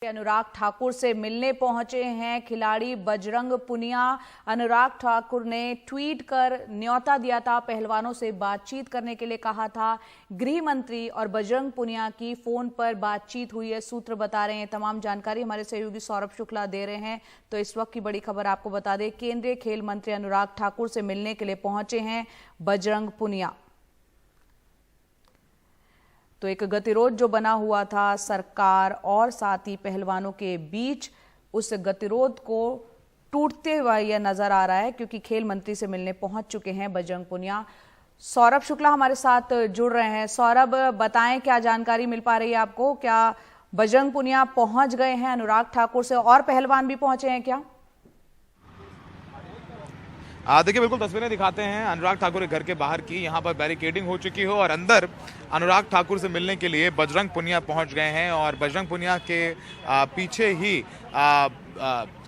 अनुराग ठाकुर से मिलने पहुंचे हैं खिलाड़ी बजरंग पुनिया। अनुराग ठाकुर ने ट्वीट कर न्योता दिया था, पहलवानों से बातचीत करने के लिए कहा था। गृह मंत्री और बजरंग पुनिया की फोन पर बातचीत हुई है, सूत्र बता रहे हैं। तमाम जानकारी हमारे सहयोगी सौरभ शुक्ला दे रहे हैं। तो इस वक्त की बड़ी खबर आपको बता दें, केंद्रीय खेल मंत्री अनुराग ठाकुर से मिलने के लिए पहुंचे हैं बजरंग पुनिया। तो एक गतिरोध जो बना हुआ था सरकार और साथ ही पहलवानों के बीच, उस गतिरोध को टूटते हुआ यह नजर आ रहा है, क्योंकि खेल मंत्री से मिलने पहुंच चुके हैं बजरंग पुनिया। सौरभ शुक्ला हमारे साथ जुड़ रहे हैं। सौरभ, बताएं क्या जानकारी मिल पा रही है आपको? क्या बजरंग पुनिया पहुंच गए हैं अनुराग ठाकुर से, और पहलवान भी पहुंचे हैं क्या? देखिए, बिल्कुल तस्वीरें दिखाते हैं अनुराग ठाकुर के घर के बाहर की। यहाँ पर बैरिकेडिंग हो चुकी हो और अंदर अनुराग ठाकुर से मिलने के लिए बजरंग पुनिया पहुंच गए हैं। और बजरंग पुनिया के पीछे ही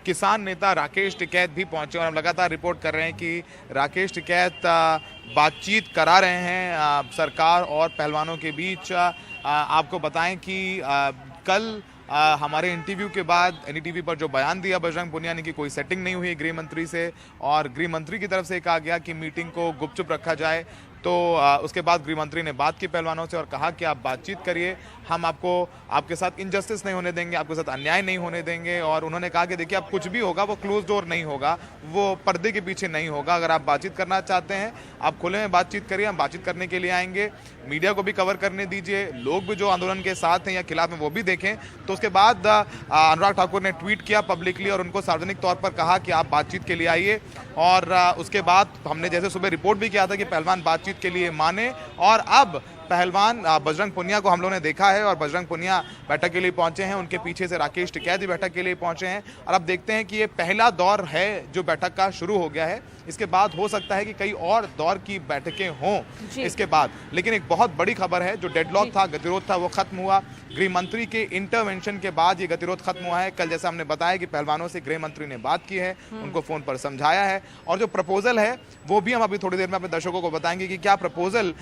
किसान नेता राकेश टिकैत भी पहुंचे और हम लगातार रिपोर्ट कर रहे हैं कि राकेश टिकैत बातचीत करा रहे हैं सरकार और पहलवानों के बीच। आपको बताएं कि कल हमारे इंटरव्यू के बाद एनडीटीवी पर जो बयान दिया बजरंग पुनिया ने कि कोई सेटिंग नहीं हुई गृह मंत्री से, और गृह मंत्री की तरफ से कहा गया कि मीटिंग को गुपचुप रखा जाए। तो उसके बाद गृह मंत्री ने बात की पहलवानों से और कहा कि आप बातचीत करिए, हम आपके साथ इनजस्टिस नहीं होने देंगे, आपके साथ अन्याय नहीं होने देंगे। और उन्होंने कहा कि देखिए, अब कुछ भी होगा वो क्लोज डोर नहीं होगा, वो पर्दे के पीछे नहीं होगा। अगर आप बातचीत करना चाहते हैं, आप खुले में बातचीत करिए, हम बातचीत करने के लिए आएंगे। मीडिया को भी कवर करने दीजिए, लोग भी जो आंदोलन के साथ हैं या खिलाफ हैं वो भी देखें। तो उसके बाद अनुराग ठाकुर ने ट्वीट किया पब्लिकली और उनको सार्वजनिक तौर पर कहा कि आप बातचीत के लिए आइए। और उसके बाद हमने जैसे सुबह रिपोर्ट भी किया था कि पहलवान बातचीत के लिए माने, और अब पहलवान बजरंग पुनिया को हम लोगों ने देखा है और बजरंग पुनिया बैठक के लिए पहुंचे हैं। उनके पीछे से राकेश टिकैत भी बैठक के लिए पहुंचे हैं। और अब देखते हैं कि ये पहला दौर है जो बैठक का शुरू हो गया है। इसके बाद हो सकता है कि कई और दौर की बैठकें हों इसके बाद। लेकिन एक बहुत बड़ी खबर है, जो डेडलॉक था, गतिरोध था, वो खत्म हुआ। गृह मंत्री के इंटरवेंशन के बाद ये गतिरोध खत्म हुआ है। कल जैसा हमने बताया कि पहलवानों से गृह मंत्री ने बात की है, उनको फोन पर समझाया है। और जो प्रपोजल है वो भी हम अभी थोड़ी देर में अपने दर्शकों को बताएंगे कि क्या प्रपोजल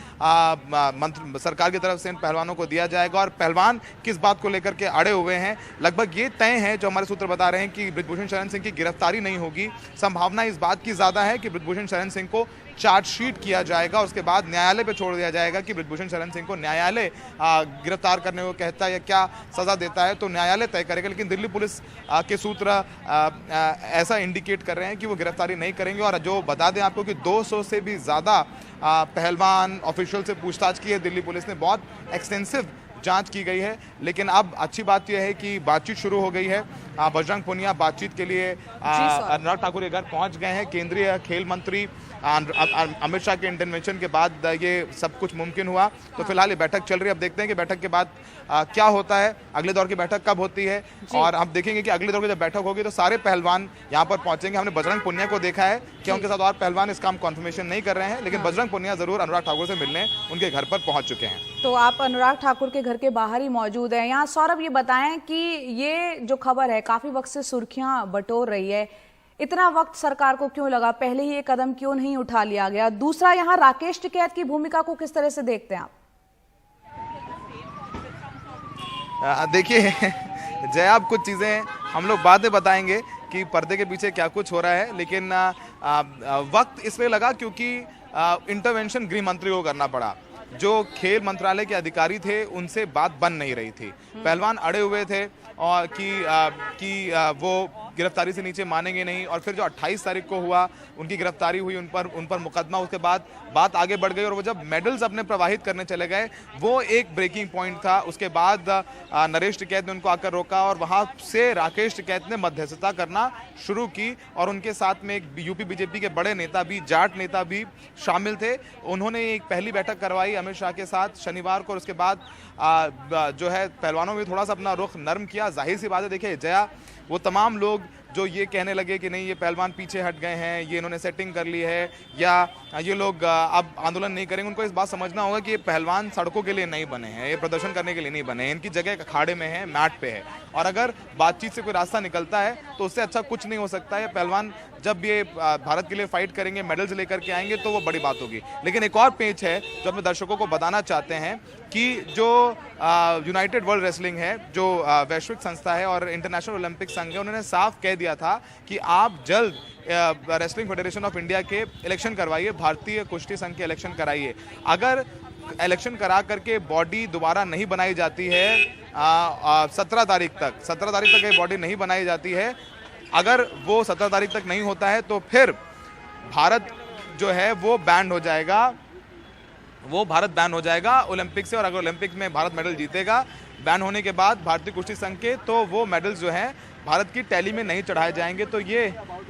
सरकार की तरफ से इन पहलवानों को दिया जाएगा और पहलवान किस बात को लेकर के अड़े हुए हैं। लगभग ये तय है, जो हमारे सूत्र बता रहे हैं, कि बृजभूषण शरण सिंह की गिरफ्तारी नहीं होगी। संभावना इस बात की ज्यादा है कि बृजभूषण शरण सिंह को चार्जशीट किया जाएगा, उसके बाद न्यायालय पे छोड़ दिया जाएगा कि बृजभूषण शरण सिंह को न्यायालय गिरफ्तार करने को कहता है या क्या सजा देता है, तो न्यायालय तय करेगा। लेकिन दिल्ली पुलिस के सूत्र ऐसा इंडिकेट कर रहे हैं कि वो गिरफ्तारी नहीं करेंगे। और जो बता दें आपको कि 200 से भी ज़्यादा पहलवान ऑफिशियल से पूछताछ की है दिल्ली पुलिस ने, बहुत एक्सटेंसिव जांच की गई है। लेकिन अब अच्छी बात यह है कि बातचीत शुरू हो गई है। बजरंग पुनिया बातचीत के लिए अनुराग ठाकुर के घर पहुंच गए हैं। केंद्रीय खेल मंत्री अमित शाह के इंटरवेंशन के बाद ये सब कुछ मुमकिन हुआ। तो फिलहाल ये बैठक चल रही है। अब देखते हैं कि बैठक के बाद क्या होता है, अगले दौर की बैठक कब होती है। और हम देखेंगे कि अगले दौर की जब बैठक होगी तो सारे पहलवान यहाँ पर पहुंचेंगे। हमने बजरंग पुनिया को देखा है कि उनके साथ और पहलवान इसका हम कॉन्फर्मेशन नहीं कर रहे हैं, लेकिन बजरंग पुनिया जरूर अनुराग ठाकुर से मिलने उनके घर पर पहुंच चुके हैं। तो आप अनुराग ठाकुर के घर के बाहर ही मौजूद हैं। यहाँ सौरभ, ये बताएं कि ये जो खबर है काफी वक्त से सुर्खियां बटोर रही है, इतना वक्त सरकार को क्यों लगा? पहले ही ये कदम क्यों नहीं उठा लिया गया? दूसरा, यहाँ राकेश टिकैत की भूमिका को किस तरह से देखते हैं आप? देखिए जय, आप कुछ चीजें हम लोग बाद में बताएंगे कि पर्दे के पीछे क्या कुछ हो रहा है। लेकिन वक्त इसलिए लगा क्योंकि इंटरवेंशन गृह मंत्री को करना पड़ा। जो खेल मंत्रालय के अधिकारी थे उनसे बात बन नहीं रही थी। पहलवान अड़े हुए थे और कि वो गिरफ्तारी से नीचे मानेंगे नहीं। और फिर जो 28 तारीख को हुआ, उनकी गिरफ्तारी हुई, उन पर मुकदमा, उसके बाद बात आगे बढ़ गई और वो जब मेडल्स अपने प्रवाहित करने चले गए, वो एक ब्रेकिंग पॉइंट था। उसके बाद नरेश टिकैत ने उनको आकर रोका और वहां से राकेश टिकैत ने मध्यस्थता करना शुरू की। और उनके साथ में एक यूपी बीजेपी के बड़े नेता भी, जाट नेता भी शामिल थे। उन्होंने एक पहली बैठक करवाई अमित शाह के साथ शनिवार को। और उसके बाद जो है पहलवानों में थोड़ा सा अपना रुख नर्म किया। जाहिर सी बात है, देखिए जया, वो तमाम लोग जो ये कहने लगे कि नहीं ये पहलवान पीछे हट गए हैं, ये इन्होंने सेटिंग कर ली है या ये लोग अब आंदोलन नहीं करेंगे, उनको इस बात समझना होगा कि ये पहलवान सड़कों के लिए नहीं बने हैं, ये प्रदर्शन करने के लिए नहीं बने हैं, इनकी जगह अखाड़े में है, मैट पे है। और अगर बातचीत से कोई रास्ता निकलता है तो उससे अच्छा कुछ नहीं हो सकता है। पहलवान जब ये भारत के लिए फाइट करेंगे, मेडल्स लेकर के आएंगे तो वो बड़ी बात होगी। लेकिन एक और पेच है जो अपने दर्शकों को बताना चाहते हैं कि जो यूनाइटेड वर्ल्ड रेसलिंग है, जो वैश्विक संस्था है और इंटरनेशनल ओलंपिक संघ है, उन्होंने साफ कह दिया था कि आप जल्द रेसलिंग फेडरेशन ऑफ इंडिया के इलेक्शन करवाइए, भारतीय कुश्ती संघ के इलेक्शन कराइए। अगर इलेक्शन करा करके बॉडी दोबारा नहीं बनाई जाती है 17 तारीख तक ये बॉडी नहीं बनाई जाती है, अगर वो 17 तारीख तक नहीं होता है तो फिर भारत जो है वो बैन हो जाएगा ओलंपिक से। और अगर ओलंपिक में भारत मेडल जीतेगा, बैन होने के बाद भारतीय कुश्ती संघ के, तो वो मेडल्स जो हैं भारत की टैली में नहीं चढ़ाए जाएंगे। तो ये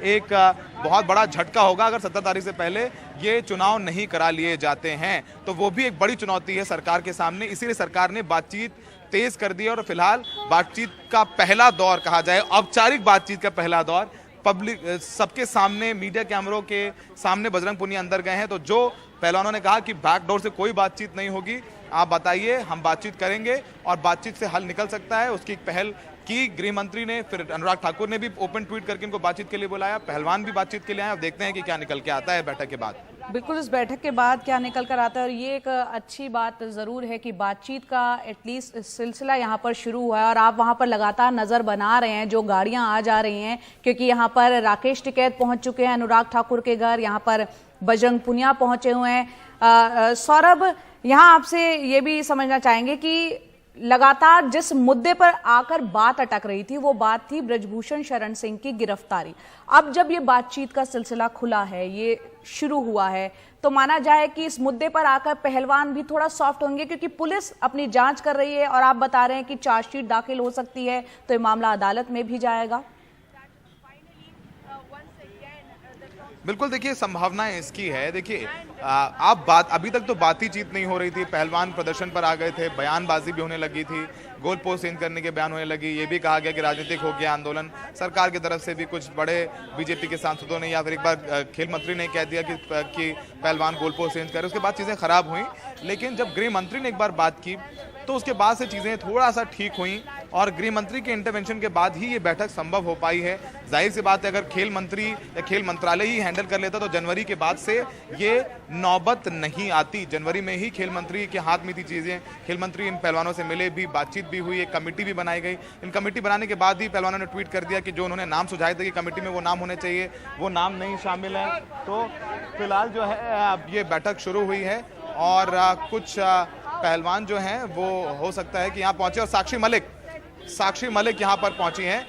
एक बहुत बड़ा झटका होगा अगर 17 तारीख से पहले ये चुनाव नहीं करा लिए जाते हैं, तो वो भी एक बड़ी चुनौती है सरकार के सामने। इसीलिए सरकार ने बातचीत तेज कर दी और फिलहाल बातचीत का पहला दौर कहा जाए, औपचारिक बातचीत का पहला दौर पब्लिक सबके सामने, मीडिया कैमरों के सामने बजरंग पुनिया अंदर गए हैं। तो जो पहलवानों ने कहा कि बैकडोर से कोई बातचीत नहीं होगी, आप बताइए, हम बातचीत करेंगे और बातचीत से हल निकल सकता है, उसकी पहल की गृह मंत्री ने। फिर अनुराग ठाकुर ने भी ओपन ट्वीट करके इनको बातचीत के लिए बुलाया, पहलवान भी बातचीत के लिए आए। अब देखते हैं कि क्या निकल के आता है बैठक के बाद। बिल्कुल, इस बैठक के बाद क्या निकल कर आता है। और ये एक अच्छी बात ज़रूर है कि बातचीत का एटलीस्ट सिलसिला यहाँ पर शुरू हुआ है और आप वहाँ पर लगातार नज़र बना रहे हैं, जो गाड़ियाँ आ जा रही हैं, क्योंकि यहाँ पर राकेश टिकैत पहुँच चुके हैं अनुराग ठाकुर के घर, यहाँ पर बजरंग पुनिया पहुँचे हुए हैं। सौरभ, यहाँ आपसे ये भी समझना चाहेंगे कि लगातार जिस मुद्दे पर आकर बात अटक रही थी, वो बात थी ब्रजभूषण शरण सिंह की गिरफ्तारी। अब जब ये बातचीत का सिलसिला खुला है, ये शुरू हुआ है, तो माना जाए कि इस मुद्दे पर आकर पहलवान भी थोड़ा सॉफ्ट होंगे, क्योंकि पुलिस अपनी जांच कर रही है और आप बता रहे हैं कि चार्जशीट दाखिल हो सकती है, तो ये मामला अदालत में भी जाएगा। बिल्कुल, देखिए संभावनाएं इसकी है। देखिए आप बात, अभी तक तो बातचीत नहीं हो रही थी, पहलवान प्रदर्शन पर आ गए थे, बयानबाजी भी होने लगी थी, गोल पोस्ट चेंज करने के बयान होने लगी, ये भी कहा गया कि राजनीतिक हो गया आंदोलन। सरकार की तरफ से भी कुछ बड़े बीजेपी के सांसदों ने या फिर एक बार खेल मंत्री ने कह दिया कि पहलवान गोल पोस्ट चेंज करे, उसके बाद चीज़ें खराब हुई। लेकिन जब गृह मंत्री ने एक बार बात की तो उसके बाद से चीज़ें थोड़ा सा ठीक हुई और गृह मंत्री के इंटरवेंशन के बाद ही ये बैठक संभव हो पाई है। जाहिर सी बात है, अगर खेल मंत्री या खेल मंत्रालय ही हैंडल कर लेता तो जनवरी के बाद से ये नौबत नहीं आती। जनवरी में ही खेल मंत्री के हाथ में थी चीज़ें, खेल मंत्री इन पहलवानों से मिले भी, बातचीत भी हुई, एक कमेटी भी बनाई गई। इन कमेटी बनाने के बाद ही पहलवानों ने ट्वीट कर दिया कि जो उन्होंने नाम सुझाए थे कि कमेटी में वो नाम होने चाहिए, वो नाम नहीं शामिल है। तो फिलहाल जो है अब ये बैठक शुरू हुई है और कुछ पहलवान जो हैं वो हो सकता है कि यहाँ पहुंचे और साक्षी मलिक यहाँ पर पहुंची हैं।